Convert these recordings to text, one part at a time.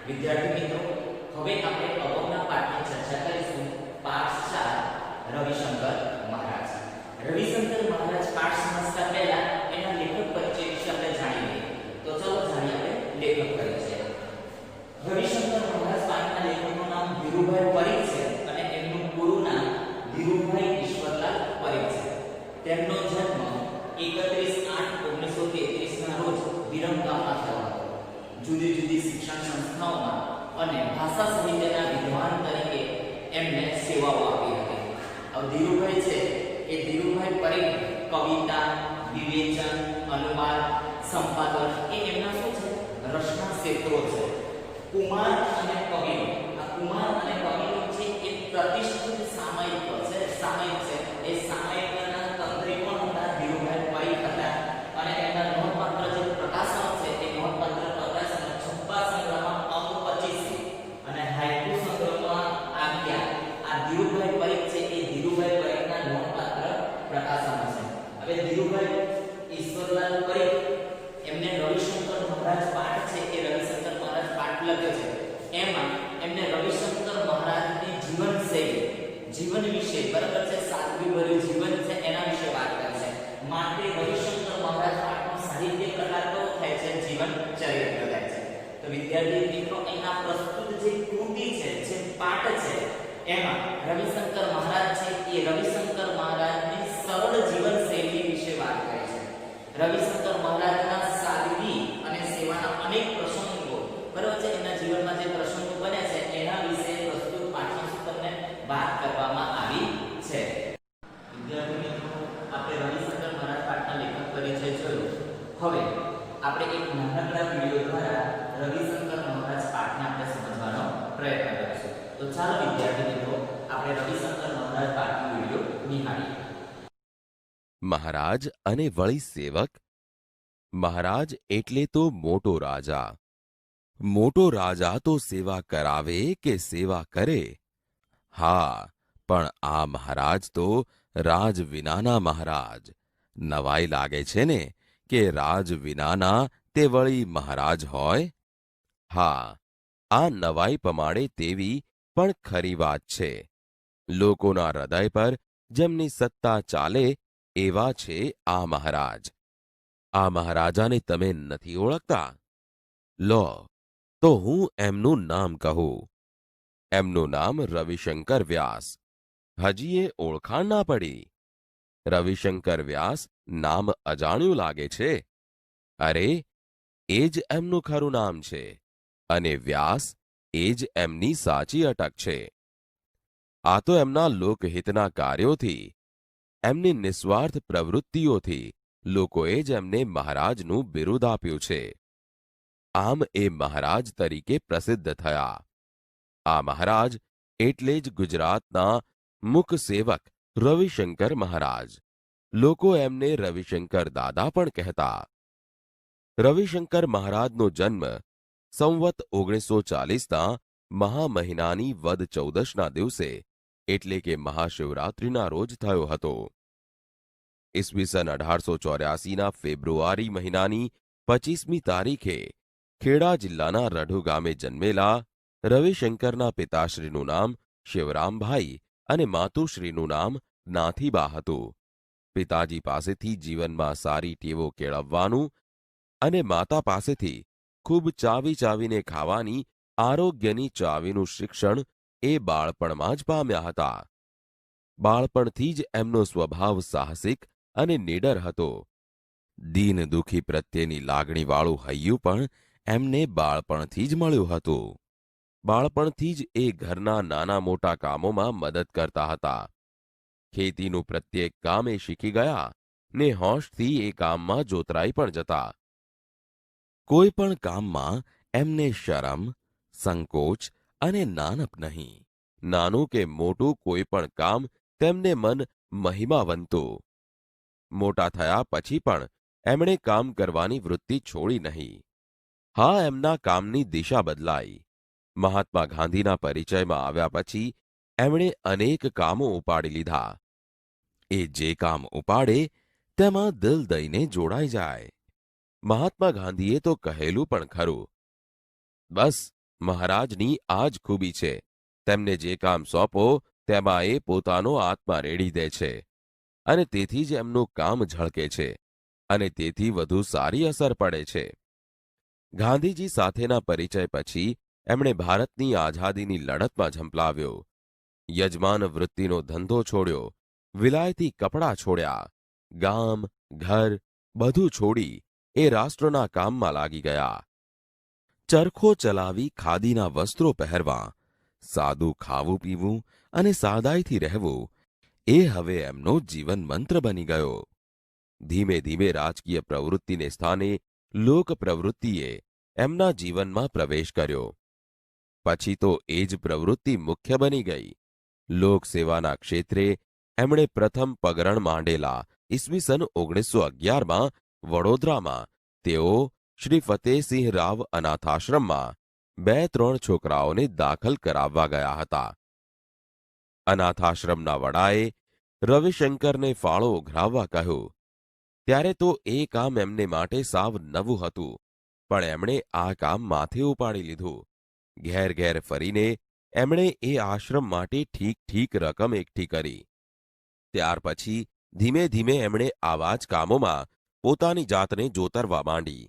વિદ્યાર્થી મિત્રો, હવે આપણે અગાઉના પાઠની ચર્ચા કરીશું. પાઠ 4 રવિશંકર મહારાજ. રવિશંકર મહારાજ પાઠ સમજતા પહેલા એના લેખક પરિચય વિશે આપણે જાણી લઈએ. તો ચલો જાણીએ આપણે લેખક પરિચય. રવિશંકર મહારાજ પાઠના લેખકનું નામ ધીરુભાઈ પરીખ છે અને એમનું પૂરું નામ ધીરુભાઈ ઈશ્વરલાલ પરીખ છે. તેમનો જન્મ 31/8/1933 ના રોજ વિરમગામમાં થયો હતો. જુદી જુદી શિક્ષણ સંસ્થાઓમાં અને ભાષા સાહિત્યના વિદ્વાન તરીકે એમને સેવાઓ આપી હતી. હવે ધીરુભાઈ છે એ ધીરુભાઈ પરીખ કવિતા, વિવેચન, અનુવાદ, સંપાદન એ એમના શું છે રસના ક્ષેત્રો છે. કુમાર અને કવિ, આ કુમાર અને કવિનો છે એ પ્રતિષ્ઠિત સામયિકો છે, સામયિક છે. એ સામયિકના તંત્રી પણ હતા ધીરુભાઈ પરીખ હતા અને એમના નોંધપાત્ર જે પ્રકાશનો છે એ નોંધપાત્ર પ્રકાશન છપ્પા સંગ્રહમાં અંક 25 અને હાઇકુ સંગ્રહમાં આજ્ઞા. આ ધીરુભાઈ પરીખ છે એ ધીરુભાઈ પરીખના નોંધપાત્ર પ્રકાશનો છે. હવે ધીરુભાઈ ઈશ્વરલાલ પરીખ એમને રવિશંકર મહારાજ પાઠ છે એ રવિશંકર મહારાજ પાઠ લખ્યો છે. એમાં એમને રવિશંકર મહારાજની જીવનશૈલી, જીવન વિશે બરાબર છે, સાદગીભર્યું જીવન છે એના વિશે વાત કરે છે. માટે રવિશંકર મહારાજ પાઠનો સાહિત્ય પ્રકાર કયો થાય છે? જીવન ચરિત્ર થાય છે. તો વિદ્યાર્થી મિત્રો, અહીંયા પ્રસ્તુત જે કૃતિ છે, જે પાઠ છે, એમાં રવિશંકર મહારાજ છે એ રવિશંકર મહારાજની સરળ જીવનશૈલી વિશે વાત કરે છે. રવિશંકર મહારાજના સાદગી અને સેવાના અનેક પ્રસંગો બરાબર છે, એમના જીવનમાં જે પ્રસંગો બન્યા છે એના વિશે પ્રસ્તુત પાઠમાં તમને વાત કરવામાં આવી છે. વિદ્યાર્થી મિત્રો, આપણે રવિશંકર મહારાજ પાઠના લેખક પરિચય જોયો. હવે આપણે એક નાનકડા વિડિયો દ્વારા રવિશંકર મહારાજ પાઠને આપણે સમજવાનો પ્રયત્ન કરીશું. તો ચાલો વિદ્યાર્થી મિત્રો, આપણે રવિશંકર મહારાજ પાઠનો વિડિયો નિહાળીએ. મહારાજ અને વળી સેવક. મહારાજ એટલે તો મોટો રાજા. મોટો રાજા તો સેવા કરાવે કે સેવા કરે? હા, પણ આ મહારાજ તો રાજ વિનાના મહારાજ. નવાઈ લાગે છે ને કે રાજ વિનાના તે વળી મહારાજ હોય? હા, આ નવાઈ પમાડે તેવી પણ ખરી વાત છે. લોકોના હૃદય પર જેમની સત્તા ચાલે એવા છે આ મહારાજ. આ મહારાજાને તમે નથી ઓળખતા? લો, તો હું એમનું નામ કહું. એમનું નામ રવિશંકર વ્યાસ. હજી એ ઓળખાણ ના પડી? રવિશંકર વ્યાસ નામ અજાણ્યું લાગે છે? અરે, એ જ એમનું ખરું નામ છે અને વ્યાસ એ જ એમની સાચી અટક છે. આ તો એમના લોકહિતના કાર્યોથી, એમની નિસ્વાર્થ પ્રવૃત્તિઓથી લોકોએ જ એમને મહારાજનું બિરુદ આપ્યું છે. આમ એ મહારાજ તરીકે પ્રસિદ્ધ થયા. આ મહારાજ એટલે જ ગુજરાતના મુખ સેવક રવિશંકર મહારાજ. લોકો એમને રવિશંકર દાદા પણ કહેતા. રવિશંકર મહારાજનો જન્મ સંવત 1940ના મહા મહિનાની વદ ચૌદશના દિવસે એટલે કે મહાશિવરાત્રિના રોજ થયો હતો. ઈસવીસન 1884ના ફેબ્રુઆરી મહિનાની 25મી તારીખે ખેડા જિલ્લાના રઢુ ગામે જન્મેલા રવિશંકરના પિતાશ્રીનું નામ શિવરામભાઈ અને માતુશ્રીનું નામ નાથીબા હતું. પિતાજી પાસેથી જીવનમાં સારી ટેવો કેળવવાનું અને માતા પાસેથી ખૂબ ચાવી ચાવીને ખાવાની આરોગ્યની ચાવીનું શિક્ષણ એ બાળપણમાં જ પામ્યા હતા. બાળપણથી જ એમનો સ્વભાવ સાહસિક અને નીડર હતો. દીન દુઃખી પ્રત્યેની લાગણીવાળું હૈયું પણ એમને બાળપણથી જ મળ્યું હતું. બાળપણથી જ એ ઘરના નાના મોટા કામોમાં મદદ કરતા હતા. ખેતીનું પ્રત્યેક કામ એ શીખી ગયા ને હોંશથી એ કામમાં જોતરાઈ પણ જતા. કોઈ પણ કામમાં એમને શરમ, સંકોચ અને નાનપ નહીં. નાનું કે મોટું કોઈ પણ કામ તેમને મન મહિમાવંતું. મોટા થયા પછી પણ એમણે કામ કરવાની વૃત્તિ છોડી નહીં. હા, એમના કામની દિશા બદલાઈ. મહાત્મા ગાંધીના પરિચયમાં આવ્યા પછી એમણે અનેક કામો ઉપાડી લીધા. એ જે કામ ઉપાડે તેમાં દિલ દઈને જોડાઈ જાય. મહાત્મા ગાંધીએ તો કહેલું પણ ખરું, બસ મહારાજની આ જ ખૂબી છે. તેમને જે કામ સોંપો તેમાં એ પોતાનો આત્મા રેડી દે છે અને તેથી જ એમનું કામ ઝળકે છે અને તેથી વધુ સારી અસર પડે છે. ગાંધીજી સાથેના પરિચય પછી એમણે ભારતની આઝાદીની લડતમાં ઝંપલાવ્યો. યજમાન વૃત્તિનો ધંધો છોડ્યો, વિલાયતી કપડાં છોડ્યા, ગામ, ઘર બધું છોડી એ રાષ્ટ્રના કામમાં લાગી ગયા. ચરખો ચલાવી ખાદીના વસ્ત્રો પહેરવા, સાદું ખાવું પીવું અને સાદાઈથી રહેવું એ હવે એમનો જીવન મંત્ર બની ગયો. ધીમે ધીમે રાજકીય પ્રવૃત્તિને સ્થાને લોક પ્રવૃત્તિએ એમના જીવનમાં પ્રવેશ કર્યો. પછી તો એ જ પ્રવૃત્તિ મુખ્ય બની ગઈ. લોકસેવાના ક્ષેત્રે એમણે પ્રથમ પગરણ માંડેલા ઈસવીસન 1911માં વડોદરામાં તેઓ શ્રી ફતેહસિંહ રાવ અનાથાશ્રમમાં 2-3 છોકરાઓને દાખલ કરાવવા ગયા હતા. અનાથાશ્રમના વડાએ રવિશંકરને ફાળો ઉઘરાવવા કહ્યું. ત્યારે તો એ કામ એમને માટે સાવ નવું હતું, પણ એમણે આ કામ માથે ઉપાડી લીધું. ઘેર ઘેર ફરીને એમણે એ આશ્રમ માટે ઠીક રકમ એકઠી કરી. ત્યાર પછી ધીમે ધીમે એમણે આવા જ કામોમાં પોતાની જાતને જોતરવા માંડી.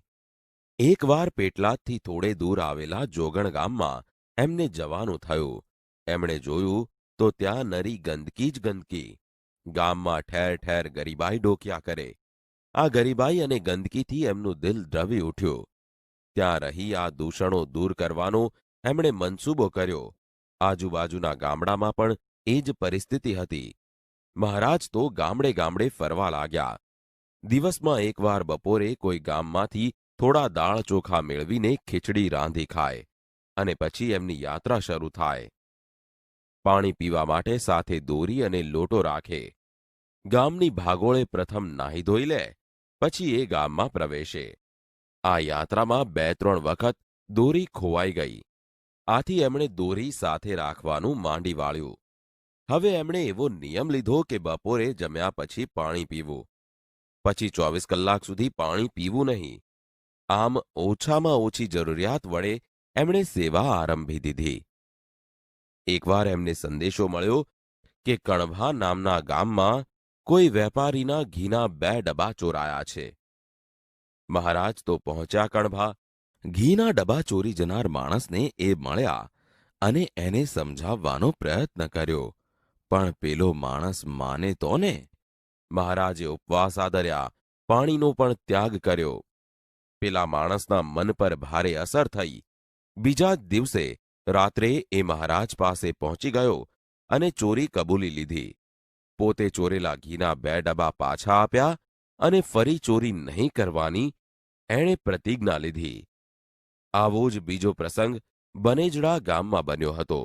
એકવાર પેટલાદથી થોડે દૂર આવેલા જોગણ ગામમાં એમને જવાનું થયું. એમણે જોયું તો ત્યાં નરી ગંદકી જ ગંદકી. ગામમાં ઠેર ઠેર ગરીબાઈ ડોક્યા કરે. આ ગરીબાઈ અને ગંદકીથી એમનું દિલ દ્રવી ઉઠ્યું. ત્યાં રહી આ દૂષણો દૂર કરવાનો એમણે મનસૂબો કર્યો. આજુબાજુના ગામડામાં પણ એ જ પરિસ્થિતિ હતી. મહારાજ તો ગામડે ગામડે ફરવા લાગ્યા. દિવસમાં એકવાર બપોરે કોઈ ગામમાંથી થોડા દાળ ચોખા મેળવીને ખીચડી રાંધી ખાય અને પછી એમની યાત્રા શરૂ થાય. પાણી પીવા માટે સાથે દોરી અને લોટો રાખે. ગામની ભાગોળે પ્રથમ નાહી ધોઈ લે, પછી એ ગામમાં પ્રવેશે. આ યાત્રામાં 2-3 વખત દોરી ખોવાઈ ગઈ. આથી એમણે દોરી સાથે રાખવાનું માંડી વાળ્યું. હવે એમણે એવો નિયમ લીધો કે બપોરે જમ્યા પછી પાણી પીવું, પછી 24 કલાક સુધી પાણી પીવું નહીં. આમ ઓછામાં ઓછી જરૂરિયાત વડે એમણે સેવા આરંભી દીધી. એકવાર એમને સંદેશો મળ્યો કે કણભા નામના ગામમાં કોઈ વેપારીના ઘીના 2 ડબ્બા ચોરાયા છે. મહારાજ તો પહોંચ્યા કણભા. ઘીના ડબ્બા ચોરી જનાર માણસને એ મળ્યા અને એને સમજાવવાનો પ્રયત્ન કર્યો, પણ પેલો માણસ માને તો ને. મહારાજે ઉપવાસ આદર્યા, પાણીનો પણ ત્યાગ કર્યો. પેલા માણસના મન પર ભારે અસર થઈ. બીજા જ દિવસે રાત્રે એ મહારાજ પાસે પહોંચી ગયો અને ચોરી કબૂલી લીધી. પોતે ચોરેલા ઘીના 2 ડબ્બા પાછા આપ્યા અને ફરી ચોરી નહીં કરવાની એણે પ્રતિજ્ઞા લીધી. આવો જ બીજો પ્રસંગ બનેજડા ગામમાં બન્યો હતો.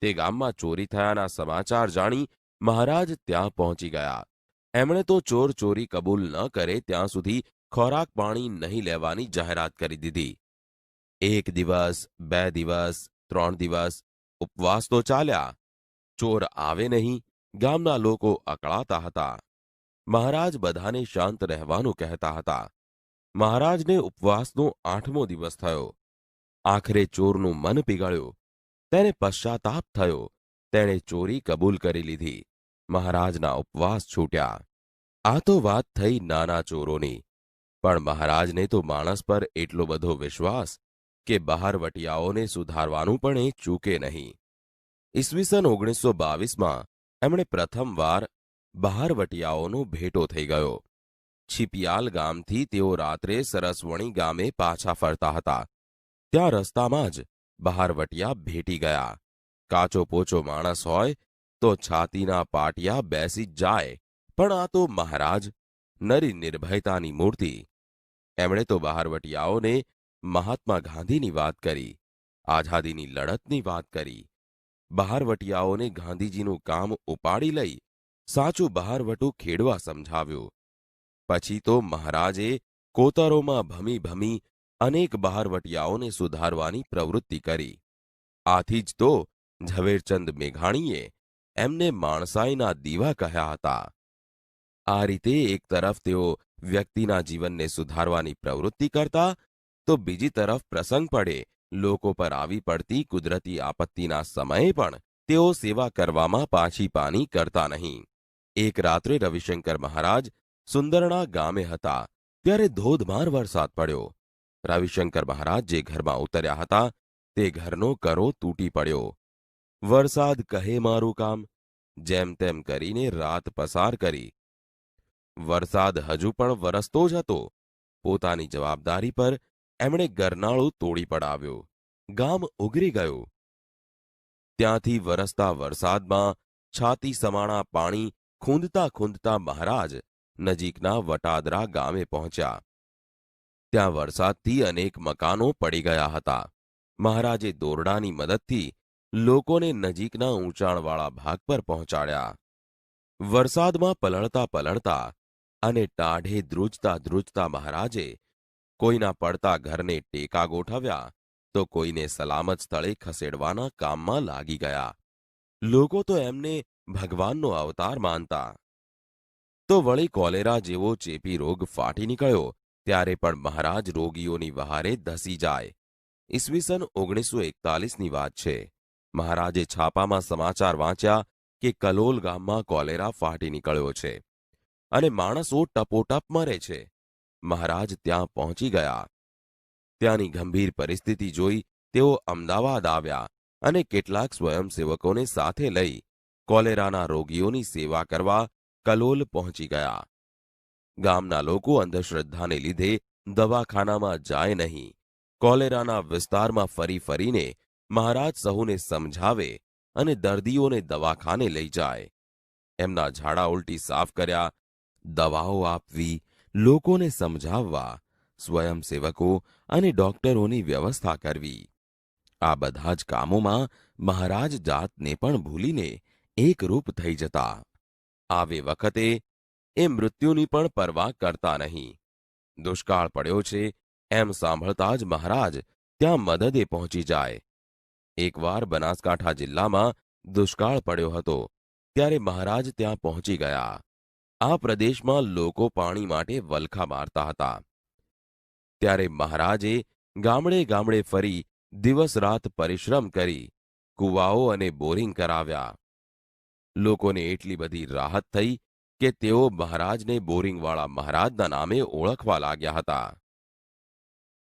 તે ગામમાં ચોરી થયાના સમાચાર જાણી મહારાજ ત્યાં પહોંચી ગયા. એમણે તો ચોર ચોરી કબૂલ ન કરે ત્યાં સુધી ખોરાક પાણી નહીં લેવાની જાહેરાત કરી દીધી. 1 દિવસ, 2 દિવસ, 3 દિવસ ઉપવાસ તો ચાલ્યા. ચોર આવે નહીં. ગામના લોકો અકળાતા હતા. મહારાજ બધાને શાંત રહેવાનું કહેતા હતા. મહારાજને ઉપવાસનો 8મો દિવસ થયો. આખરે ચોરનું મન પીગળ્યું. તેને પશ્ચાતાપ થયો. તેણે ચોરી કબૂલ કરી લીધી. મહારાજના ઉપવાસ છૂટ્યા. આ તો વાત થઈ નાના ચોરોની, પણ મહારાજને તો માણસ પર એટલો બધો વિશ્વાસ કે બહારવટિયાઓને સુધારવાનું પણ એ ચૂકે નહીં. ઈસવીસન 1922માં એમણે પ્રથમવાર બહારવટિયાઓનો ભેટો થઈ ગયો. છીપિયાલ ગામથી તેઓ રાત્રે સરસવણી ગામે પાછા ફરતા હતા. ત્યાં રસ્તામાં જ બહારવટિયા ભેટી ગયા. કાચો પોચો માણસ હોય તો છાતીના પાટિયા બેસી જ જાય, પણ આ તો મહારાજ, નરી નિર્ભયતાની મૂર્તિ. એમણે તો બહારવટિયાઓને મહાત્મા ગાંધીની વાત કરી, આઝાદીની લડતની વાત કરી. બહારવટિયાઓને ગાંધીજીનું કામ ઉપાડી લઈ સાચું બહારવટું ખેડવા સમજાવ્યું. પછી તો મહારાજે કોતરોમાં ભમી ભમી અનેક બહારવટિયાઓને સુધારવાની પ્રવૃત્તિ કરી. આથી જ તો ઝવેરચંદ મેઘાણીએ એમને માણસાઈના દીવા કહ્યા હતા. આ રીતે એક તરફ તેઓ વ્યક્તિના જીવનને સુધારવાની પ્રવૃત્તિ કરતા, તો બીજી તરફ પ્રસંગ પડે લોકો પર આવી પડતી કુદરતી આપત્તિના સમયે પણ તેઓ સેવા કરવામાં પાછી પાની કરતા નહીં. એક રાત્રે રવિશંકર મહારાજ સુંદરણા ગામે હતા ત્યારે ધોધમાર વરસાદ પડ્યો. રવિશંકર મહારાજ જે ઘરમાં ઉતર્યા હતા તે ઘરનો કરો તૂટી પડ્યો. વરસાદ કહે મારું કામ, જેમ તેમ કરીને રાત પસાર કરી. વરસાદ હજુ પણ વરસતો જ હતો. પોતાની જવાબદારી પર એમણે ગરનાળું તોડી પડાવ્યો. ગામ ઉગરી ગયું. ત્યાંથી વરસતા વરસાદમાં છાતી સમાણા પાણી ખૂંદતા ખૂંદતા મહારાજ નજીકના વટાદરા ગામે પહોંચ્યા. ત્યાં વરસાદથી અનેક મકાનો પડી ગયા હતા. મહારાજે દોરડાની મદદથી લોકોને નજીકના ઊંચાણવાળા ભાગ પર પહોંચાડ્યા. વરસાદમાં પલળતા પલળતા અને ટાઢે ધ્રુજતા ધ્રુજતા મહારાજે કોઈના પડતા ઘરને ટેકા ગોઠવ્યા તો કોઈને સલામત સ્થળે ખસેડવાના કામમાં લાગી ગયા. લોકો તો એમને ભગવાનનો અવતાર માનતા. તો વળી કોલેરા જેવો ચેપી રોગ ફાટી નીકળ્યો ત્યારે પણ મહારાજ રોગીઓની વહારે ધસી જાય. ઈસવીસન 1941ની વાત છે. મહારાજે છાપામાં સમાચાર વાંચ્યા કે કલોલ ગામમાં કોલેરા ફાટી નીકળ્યો છે અને માણસો ટપોટપ મરે છે. મહારાજ ત્યાં પહોંચી ગયા. ત્યાંની ગંભીર પરિસ્થિતિ જોઈ તેઓ અમદાવાદ આવ્યા અને કેટલાક સ્વયંસેવકોને સાથે લઈ કોલેરાના રોગીઓની સેવા કરવા કલોલ પહોંચી ગયા. ગામના લોકો અંધશ્રદ્ધાને લીધે દવાખાનામાં જાય નહીં. કોલેરાના વિસ્તારમાં ફરી ફરીને મહારાજ સહુને સમજાવે અને દર્દીઓને દવાખાને લઈ જાય. એમના ઝાડા ઉલટી સાફ કર્યા, દવાઓ આપવી, લોકોને સમજાવવા, સ્વયંસેવકો અને ડોક્ટરોની વ્યવસ્થા કરવી. આ બધા જ કામોમાં મહારાજ જાતને પણ ભૂલીને એકરૂપ થઈ જતા. આવે વખતે એ મૃત્યુની પણ પરવા કરતા નહીં. દુષ્કાળ પડ્યો છે એમ સાંભળતા જ મહારાજ ત્યાં મદદે પહોંચી જાય. એકવાર બનાસકાંઠા જિલ્લામાં દુષ્કાળ પડ્યો હતો ત્યારે મહારાજ ત્યાં પહોંચી ગયા. આ પ્રદેશમાં લોકો પાણી માટે વલખા મારતા હતા. ત્યારે મહારાજે ગામડે ગામડે ફરી દિવસ રાત પરિશ્રમ કરી કૂવાઓ અને બોરિંગ કરાવ્યા. લોકોને એટલી બધી રાહત થઈ કે તેઓ મહારાજને બોરિંગવાળા મહારાજના નામે ઓળખવા લાગ્યા હતા.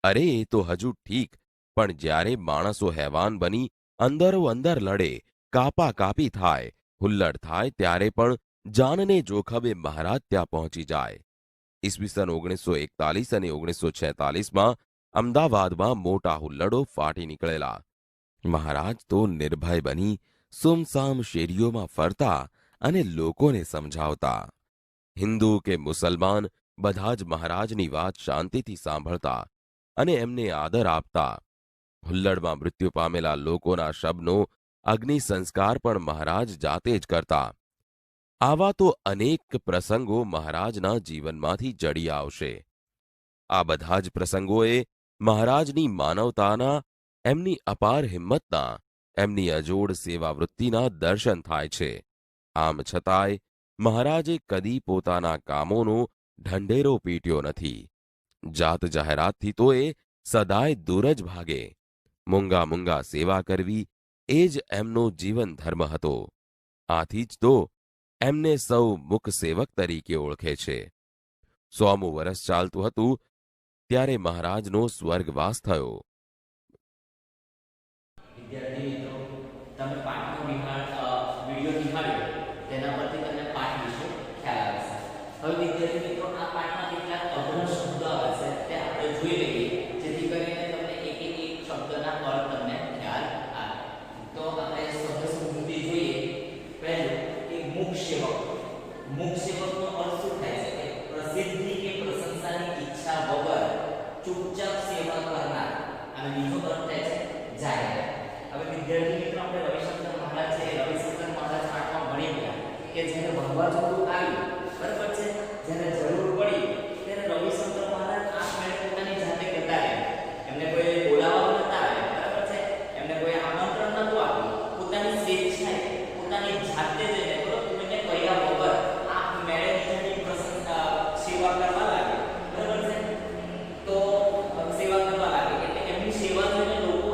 અરે એ તો હજુ ઠીક, પણ જ્યારે માણસો હેવાન બની અંદરો અંદર લડે, કાપા કાપી થાય, હુલ્લડ થાય ત્યારે પણ જાનને જોખમે મહારાજ ત્યાં પહોંચી જાય. ઈસવીસન 1941 અને 1946માં અમદાવાદમાં મોટા હુલ્લડો ફાટી નીકળેલા. મહારાજ તો નિર્ભય બની સુમસામ શેરીઓમાં ફરતા અને લોકોને સમજાવતા. હિન્દુ કે મુસલમાન બધા જ મહારાજની વાત શાંતિથી સાંભળતા અને એમને આદર આપતા. હુલ્લડમાં મૃત્યુ પામેલા લોકોના શબનો અગ્નિ સંસ્કાર પણ મહારાજ જાતે જ કરતા. આવા તો અનેક પ્રસંગો મહારાજના જીવનમાંથી જડી આવશે. આ બધા જ પ્રસંગોએ મહારાજની માનવતાના, એમની અપાર હિંમતના, એમની અજોડ સેવાવૃત્તિના દર્શન થાય છે. આમ છતાંય મહારાજે કદી પોતાના કામોનો ઢંઢેરો પીટ્યો નથી. જાત જાહેરાતથી તો એ સદાય દૂર જ ભાગે. મૂંગા મૂંગા સેવા કરવી એ જ એમનો જીવન ધર્મ હતો. આથી જ તો એમને સૌ મુખ સેવક તરીકે ઓળખે છે. 100મું વર્ષ ચાલતું હતું ત્યારે મહારાજનો સ્વર્ગવાસ થયો. વિદ્યાર્થી મિત્રો, તમે પાઠનો વિડીયો નિહાળ્યો તેના પરથી તમને પાઠ વિશે ખ્યાલ આવશે. હવે વિદ્યાર્થી મિત્રો, આ પાઠમાં કેટલાક અઘરા શબ્દો આવે છે તે આપણે જોઈ લઈએ, જેથી કરીને તમને એક એક શબ્દના અર્થ તમને ખ્યાલ આવે. તો આપણે શબ્દ સમજૂતી જોઈએ. પહેલું કે મુખ સેવક. મુખ સેવકનો અર્થ શું થાય છે? કે પ્રસિદ્ધિ કે પ્રશંસાની ઈચ્છા વગર ચૂપચાપ સેવા કરનાર. અને બીજો અર્થ થાય છે જાહેર. હવે વિદ્યાર્થી મિત્રો, આપણે રવિશંકર મહારાજ છે, રવિશંકર મહારાજ પાઠમાં ભણી ગયા કે જેને ભણવા જેવું આવ્યું, બરાબર છે, જેને જરૂર પડી ત્યારે રવિશંકર મહારાજ આ મેળે પોતાની જાતે કરતા રહ્યા. એમને કોઈ બોલાવવા નતા આવ્યા, બરાબર છે, એમને કોઈ આમંત્રણ નતું આપ્યું. પોતાની સ્વેચ્છાએ, પોતાની જાતે જઈને કોઈને કહ્યા વગર આ મેળે બીજાની પ્રશંસા સેવા કરવા લાગ્યા, બરાબર છે. તો સેવા કરવા લાગે એટલે એમની સેવા જોઈને લોકો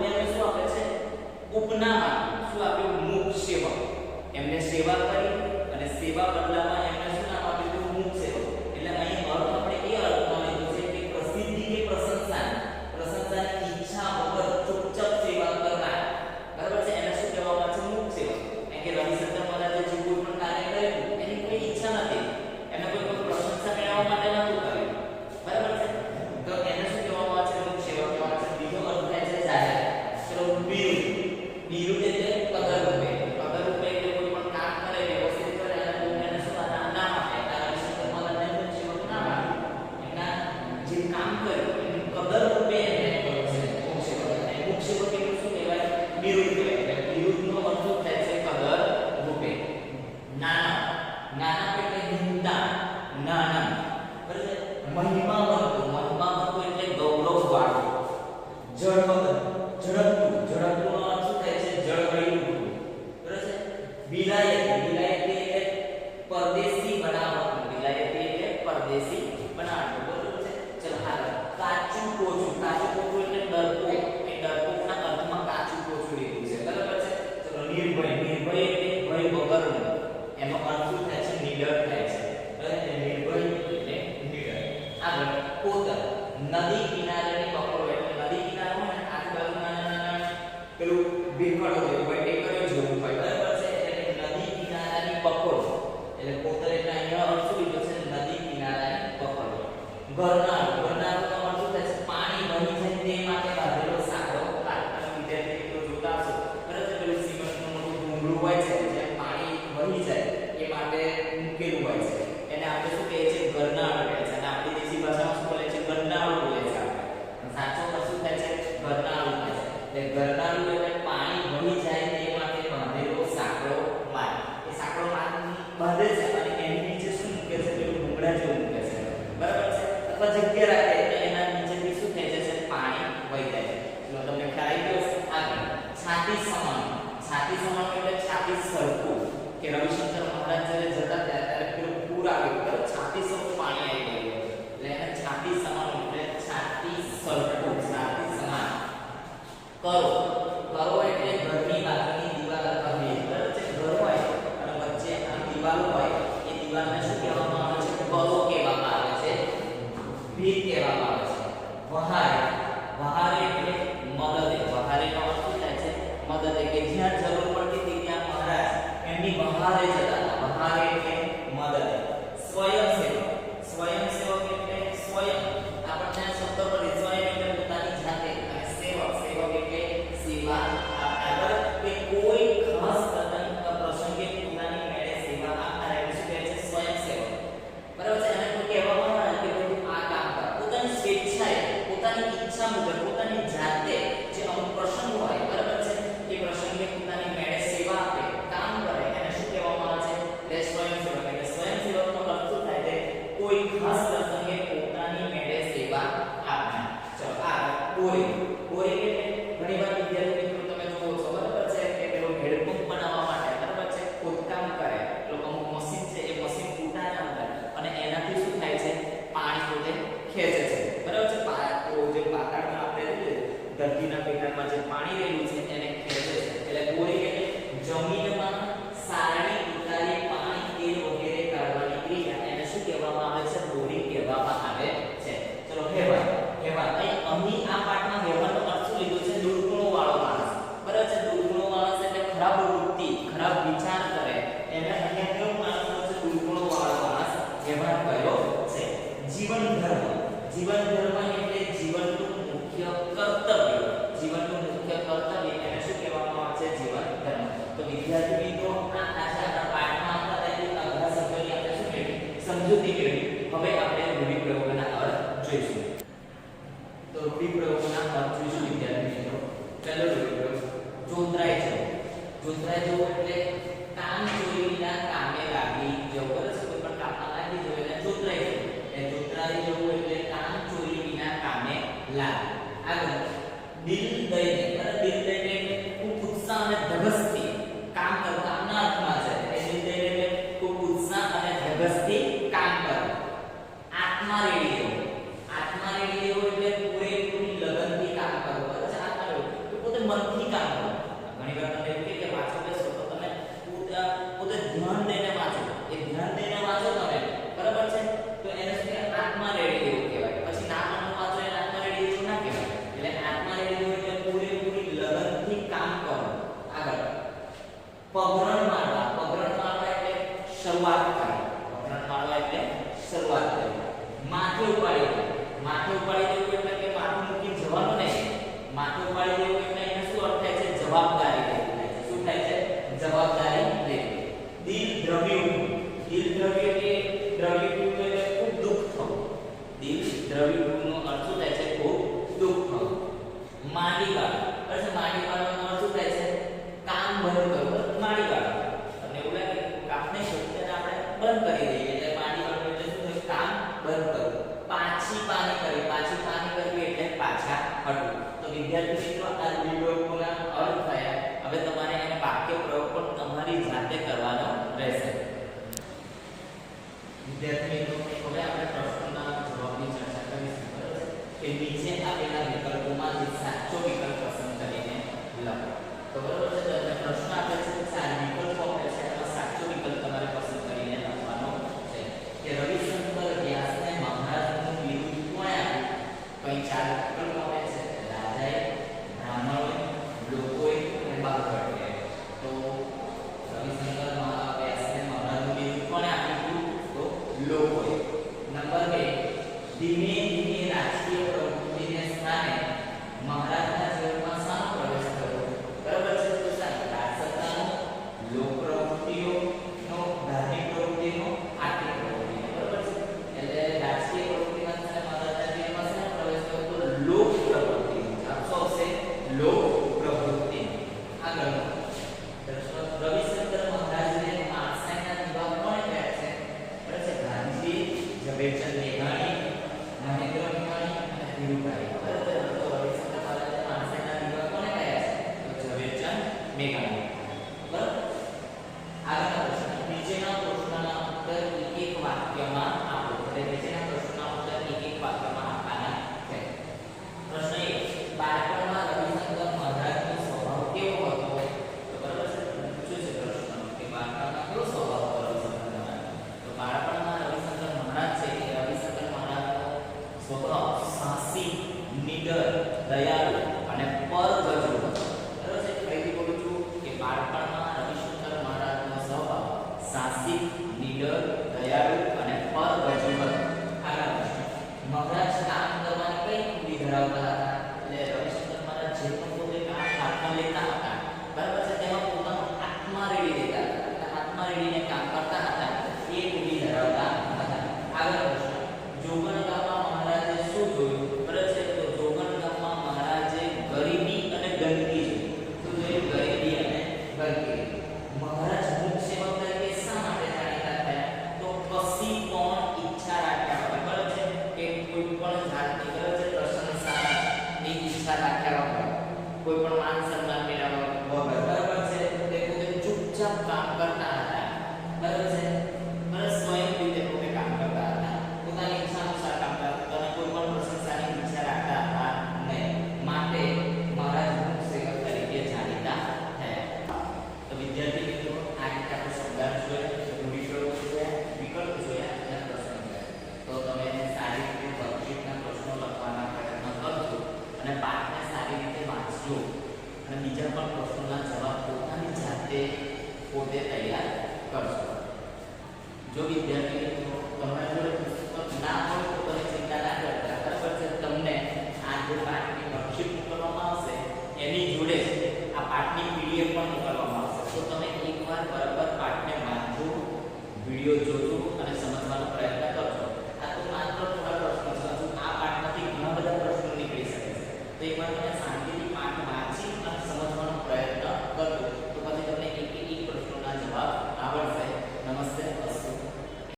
કામ કર્યું એનું કદર રૂપે એને કહ્યું છે મુખ સેવક. અને મુખ સેવક એટલે શું કહેવાય? બિરુદ કહેવાય. એટલે બિરુદનો અર્થ શું થાય છે? કદર રૂપે. નાના નાના એટલે હિંતા નાના, બરાબર? મહિમાવંતુ એટલે ગૌરવવાળું. જળવગર ઝડપતું ઝડપતું નો અર્થ શું થાય છે? જળહળી ઉઠવું, બરાબર છે? વિલાયતી વિલાયતી એટલે પરદેશી બનાવટ. વિલાયતી એટલે પરદેશી બનાવટ, બરાબર છે? ચલો આગળ. કાચું કોચું કાચું કોચું એટલે ડરપોક. એ ડરપોકના અર્થમાં કાચું કોચું લીધું છે, બરાબર છે? ચલો નિર્ભય નિર્ભય એટલે ભય વગરનું. એનો અર્થ શું થાય છે? નિડર થાય છે, બરાબર? નિર્ભય એટલે નિડર. આગળ કોતર નદી કિનારેની બકોળો. એટલે નદી કિનારે હોય ને આજુબાજુના પેલું ભેખડો જેવું હોય, ટેકરીઓ જેવું હોય, બરાબર છે? એટલે નદી કિનારાની બકોળો. એટલે કોતર એટલે અહીંયા અર્થ શું લીધો છે? નદી કિનારાની બકોળો. ગરનાળું ગરનાળુંનો અર્થ શું થાય છે? પાણી વહી જાય તે માટે બાંધેલો સાંકડો પાટ. વિદ્યાર્થી મિત્રો જોતા હશો, બરાબર છે? પેલું સિમેન્ટનું મોટું ભૂંગળું હોય છે, જ્યાં પાણી વહી જાય એ માટે મૂકેલું હોય છે. એને આપણે શું કહીએ છીએ? ગરનાળું કહે છે. અને આપણી દેશી ભાષામાં શું બોલે છે? ગરનાળું બોલે છે આપણે. સાચો અર્થ શું થાય છે? ગરનાળું થાય છે. એટલે ગરનાળું એટલે પાણી વહી જાય તે માટે બાંધેલો સાંકડો માર્ગ. એ સાંકડો માર્ગ બાંધે છે અને એની નીચે શું મૂકે છે? પેલું ભૂંગળા જેવું મૂકે છે, બરાબર છે? અથવા જગ્યા રાખે એટલે એના નીચેથી શું થઈ જશે? પાણી વહી જાય. જો તમને ખ્યાલ આવી ગયો. આગળ છાતી સમાન. છાતી સમાન એટલે છાતી સરખું. કે રવિશંકર મહારાજ જ્યારે જતા ત્યારે પેલું પૂર આવ્યું, બરાબર? છાતી સરખું પાણી આવી ગયું એટલે એને છાતી સમાન એટલે છાતી સરખું, છાતી સમાન. કરો કરો એટલે ઘરની બાજુની દિવાલ અથવા ભેદ, બરાબર છે? ઘર હોય અને વચ્ચે આ દિવાલ હોય, એ દિવાલને શું કહેવામાં આવે છે? કરો કહેવામાં આવે છે, ભેદ કહેવામાં આવે છે. વહારે વહારે એટલે મદદ. વહારેનો અર્થ શું થાય છે? મદદ. કે જ્યાં જરૂર પડતી હતી ત્યાં મહારાજ એમની વહારે જતા હતા. વહારે એટલે મદદ. સ્વયંસેવક સ્વયંસેવક એટલે સ્વયં. આપણને શબ્દ પર સ્વયં એટલે પોતાની જાતે, અને સેવક સેવક એટલે સેવા આપનાર. કે કોઈ ખાસ પ્રસંગે પોતાની મેળે સેવા આપનાર એટલે શું કહે છે? સ્વયંસેવક, બરાબર છે? અને કોઈ કહેવામાં આવે કે ભાઈ આ કામ કર. પોતાની સ્વેચ્છાએ, પોતાની ઈચ્છા મુજબ, પોતાની જાતે જે અમુક પ્રસંગ હોય, બરાબર છે? એ પ્રસંગે પોતાની મેળે સેવા આપે, કામ કરે, એને શું કહેવામાં આવે છે? એટલે સ્વયંસેવક. એટલે સ્વયંસેવકનો અર્થ શું થાય છે? કોઈ ખાસ પ્રસંગે પોતાની મેળે સેવા આપનાર. ચલો આગળ બોરિંગ. બોરિંગ એટલે ઘણીવાર વિદ્યાર્થી મિત્રો તમે જોવો છો, બરાબર છે? કે પેલો હેડપંપ બનાવવા માટે, બરાબર છે? ખોદકામ કરે, પેલો અમુક મશીન છે, એ મશીન ફૂટાય અંદર અને એનાથી શું થાય છે? પાણી પોતે ખેંચે છે, બરાબર છે? જે પાતાળમાં આપણે ધરતીના પેટાળમાં જે પાણી રહેલું છે એને ખેંચે છે. એટલે બોરિંગ એટલે જમીનમાં સારણી ઉતારી પાણી તેલ વગેરે કાઢવાની ક્રિયા, એને શું કહેવામાં આવે છે? બોરિંગ કહેવામાં આવે છે. ચલો વ્યવહાર. વ્યવહાર અહીં આ પાઠમાં વ્યવહારનો અર્થ શું લીધો છે? દુર્ગુણો વાળો માણસ, બરાબર છે? દુર્ગુણો માણસ એટલે ખરાબ વૃત્તિ, ખરાબ વિચાર કરે એને અહીંયા કેવો માણસ છે? દુર્ગુણો વાળો માણસ વ્યવહાર કર્યો છે. જીવન ધર્મ. જીવન ધર્મ એટલે જીવનનું મુખ્ય કર્તવ્ય. જીવનનું મુખ્ય કર્તવ્ય એને શું કહેવામાં આવે છે? જીવન ધર્મ. તો વિદ્યાર્થી મિત્રો આ આજના પાઠમાં આપણે અઘરા શબ્દોની આપણે શું મેળવી? સમજૂતી મેળવી. હવે આપણે રૂઢિપ્રયોગોના અર્થ જોઈશું. તો રૂઢિપ્રયોગોના અર્થ જોઈશું વિદ્યાર્થી મિત્રો. પહેલો રૂઢિપ્રયોગ જોતરાઈ જવું. જોતરાઈ જવું એટલે કામ ચોરીના કામે લાગી જવું, બરાબર છે? કોઈ પણ કામમાં લાગી જવું એટલે જોતરાઈ જવું. એટલે જોતરાઈ જવું એટલે કામ ચોરી વિના કામે લાગે. આગળ દિલ દઈને, બરાબર? દિલ દઈને એટલે ખૂબ ઉત્સાહ અને ધગશથી કામ કરવું, કામના અર્થમાં છે. એટલે દિલ દઈને એટલે ખૂબ ઉત્સાહ અને ધગશથી કામ કરવું. આત્મા રેડી જવું. આત્મા રેડી જવું એટલે પૂરેપૂરી લગનથી કામ કરવું, બરાબર છે? આત્મા રેડી તો પોતે મનથી કામ કરવું. ઘણીવાર તમે એવું કે વાંચો બેસો તો તમે પોતે ધ્યાન દઈને વાંચો. એ ધ્યાન દઈને વાંચો તમે, બરાબર છે? તો એને શું કહેવાય? આત્મા રેડી જેવું કહેવાય. પછી ના મનનું વાંચો એને આત્મા રેડી જેવું ના કહેવાય. એટલે આત્મા રેડી જેવું એટલે એ નીચે આપેલા વિકલ્પોમાંથી સાચો વિકલ્પ પસંદ કરીને લખો. તો બરોબર છે, તો પ્રશ્ન આપે છે કે ચાર વિકલ્પો આપે છે, એમાં સાચો વિકલ્પ તમારે પસંદ કરીને લખવાનો છે. કે રવિશંકર વ્યાસને મહારાજનું બિરુદ કોણે આપ્યું? કઈ ચાર વિકલ્પો આપે છે. રાજાએ, બ્રાહ્મણોએ, લોકોએ અને બાળકોએ. તો રવિશંકર વ્યાસને મહારાજનું બિરુદ કોણે આપ્યું? તો લોકોએ. નંબર 2, ધીમે ધીમે રાજકીય પ્રવૃત્તિને સ્થાને મહારાજના જીવનમાં શાનો પ્રવેશ થયો? બરાબર છે, તો સાહેબ રાજસત્તાનો, લોક પ્રવૃત્તિઓનો, ધાર્મિક પ્રવૃત્તિનો, આર્થિક પ્રવૃત્તિનો. બરાબર છે, એટલે રાજકીય પ્રવૃત્તિમાં છે મહારાજના જીવનમાં શાનો પ્રવેશ થયો? તો લોક પ્રવૃત્તિનો. જવાબ શું આવશે? લોક પ્રવૃત્તિ. આગળ રવિશંકર મહારાજને માણસાઈના દીવા કોણે કહે છે? બરાબર છે, ગાંધીજી, ઝવેરચંદ મેઘાણી, મહેન્દ્ર મેઘાણી અને ધીરુભાઈ. બરાબર, તો રવિશંકર મહારાજને માણસાઈના દીવા કોણે કહ્યા છે? તો ઝવેરચંદ મેઘાણી. બરાબર, આગળનો પ્રશ્ન, નીચેના પ્રશ્નના ઉત્તર એક વાક્યમાં આપો. એટલે નીચેના પ્રશ્નના ઉત્તર એક વાક્યમાં આપવાના છે. પ્રશ્ન 1, બાળપણમાં રવિશંકર મહારાજનો સ્વભાવ કેવો હતો? તો બરાબર છે, પૂછ્યું છે પ્રશ્ન કે બાળપણમાં કેવો સ્વભાવ હતો રવિશંકર મહારાજનો? તો બાળપણમાં રવિશંકર મહારાજ છે કે રવિશંકર મહારાજનો સ્વભાવ સાહસી, નિડર, દયાળુ અને પરગજુ હતો. બરાબર છે, ફરીથી બોલું છું કે બાળપણમાં રવિશંકર મહારાજનો સ્વભાવ સાહસી, નિડર, દયાળુ અને પરગજુ હતો. આગળ પ્રશ્ન, મહારાજ કામ કરવાની કઈ ખૂબી ધરાવતા હતા? એટલે રવિશંકર મહારાજ જે પણ પોતે કામ હાથમાં લેતા હતા, બરાબર છે, તેમાં પોતાનો આત્મા રેડી દેતા હતા. એટલે આત્મા રેડીને કામ કરતા હતા, એ ખૂબી ધરાવતા હતા. આગળ પ્રશ્ન, જોગણ ગામમાં મહારાજે શું જોયું? બરાબર છે, તો જોગણ ગામમાં મહારાજે ગરીબી અને ગંદકી જોઈ. શું જોયું? ગરીબી અને ગંદકી. મહારાજ મુખ સેવક તરીકે શા માટે જાણીતા થયા? તો કશી પણ ઈચ્છા રાખ્યા વગર. બરાબર છે, કે કોઈ પણ જાતની બરાબર છે પ્રશંસાની ઈચ્છા રાખ્યા વગર, કોઈ પણ માન સન્માન મેળવ્યા વગર. બરાબર છે, તે પોતે ચૂપચાપ કામ કરતા હતા. બરાબર છે, સ્વયં રીતે પોતે કામ કરતા હતા, પોતાની ઈચ્છા અનુસાર કામ કરતા હતા અને કોઈ પણ પ્રશંસાની ઈચ્છા રાખતા હતા નહીં. માટે મહારાજ મુખ સેવક તરીકે જાણીતા થયા. તો વિદ્યાર્થી મિત્રો, આ રીતે આપણે શબ્દાર્થ જોયા, રૂઢિપ્રયોગ જોયા, વિકલ્પ જોયા અને પ્રશ્નો જોયા. તો તમે સારી રીતે વર્કશીટના પ્રશ્નો લખવાના પ્રયત્ન કરજો અને પાઠને સારી રીતે વાંચજો અને બીજા પણ પ્રશ્નોના જવાબ પોતાની જાતે પોતે તૈયાર કરજો. જો વિદ્યાર્થી મિત્રો તમારા જોડે પુસ્તક ના હોય તો તમે ચિંતા ના કરતા. બરાબર છે, તમને આ જે પાઠની વર્કશીટ મોકલવામાં આવશે એની જોડે આ પાઠની પીડીએફ પણ મોકલવામાં આવશે. તો તમે એકવાર બરાબર પાઠને વાંચો, વિડીયો જોજો અને સમજવાનો પ્રયત્ન કરજો. આ તો માત્ર થોડા પ્રશ્નો છે, હજુ આ પાઠમાંથી ઘણા બધા પ્રશ્નો નીકળી શકે છે. તો એકવાર તમે